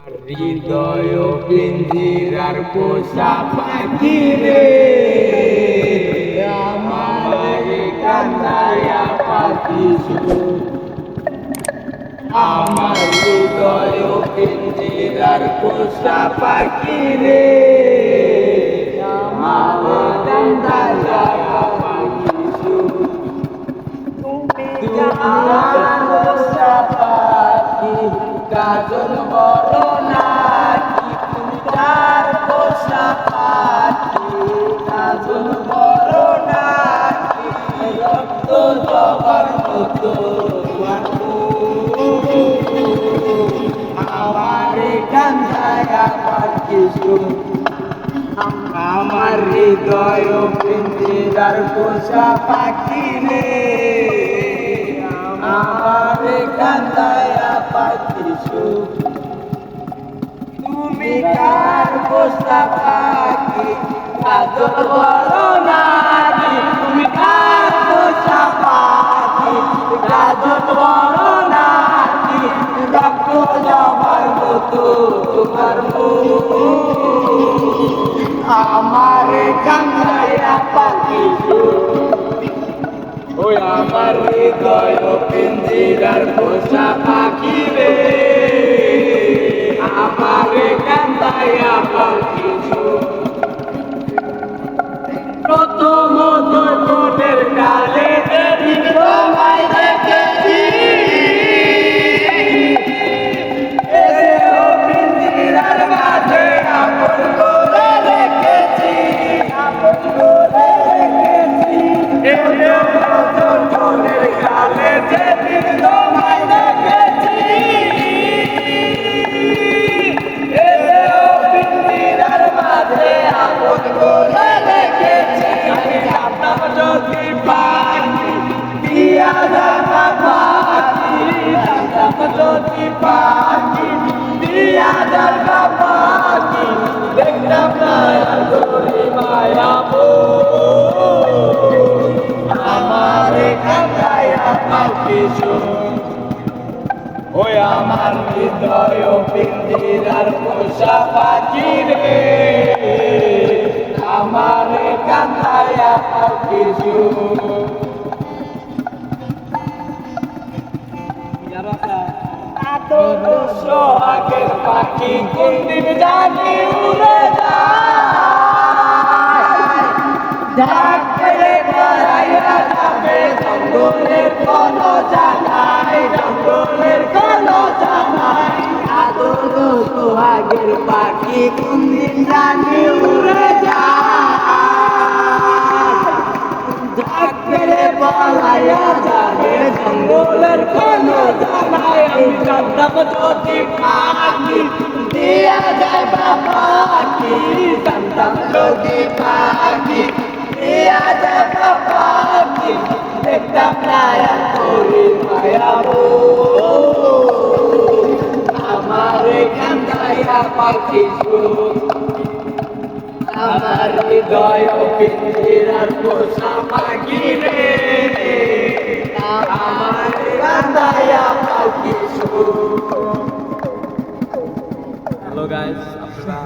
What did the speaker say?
হৃদয় পিঞ্জিরার পোষা পাখি রে আমার কান্দায়া পাখি আমার হৃদয় পিঞ্জিরার পোষা পাখি রে আমার কান্দায়া পাখি তুমি আমার পোষা পাখি কাজল বড় নাকি তুমি তার পোষা পাখি কাজল বড় নাকি রক্ত জবার মতো আমার কান্দায়া পাখি আমার হৃদয় পিঞ্জিরার পোষা পাখি রে আমার কান্দায়া পাখি তুমি কার পোষা পাখি কাজল বড় নাকি তুমি কার পোষা পাখি কাজল বড় নাকি রক্ত জবার মতো তোমার আমার কান্দায়া পাখি ওই আমার হৃদয় পিঞ্জিরার পোষা পাখি রে আমার কান্দায়া পাখি প্রথম তোদের কালে দেবী তোমায় দেখেছি পিঞ্জিরার মাঝে আপন করে রেখেছি আপন করে রেখেছি তোদের কালে দেবী তোমায় দেখেছি পিঞ্জিরার মাঝে আপন করে রেখেছি জানতাম যদি পাখি দিয়া যাবা পাখি জানতাম যদি পাখি দিয়া যাবা পাখি দেখতাম না তোরি মায়া আমার কান্দায়া পাখি ওই আমার হৃদয় পিঞ্জিরার পোষা পাখি রে আমার কান্দায়া পাখি সোহাগের পাখি কোনদিন জানি উড়ে যায় বেড়াইয়া যাবে জঙ্গলের কোন জানাই জঙ্গলের কোন জানাই আদর সোহাগের পাখি কোনদিন জানি উড়ে যায় বলাইয়া যাবে জঙ্গলের কোন জানাই আমি জানতাম যদি পাখি দিয়া যায় পাখি জানতাম যদি পাখি দিয়া যায় পাখি দেখতাম না তোরি মায়া আমার কান্দায়া পাখি আমার হৃদয় পিঞ্জিরার পোষা পাখি রে আমার কান্দায়া পাখি। হ্যালো গাইস, আপনারা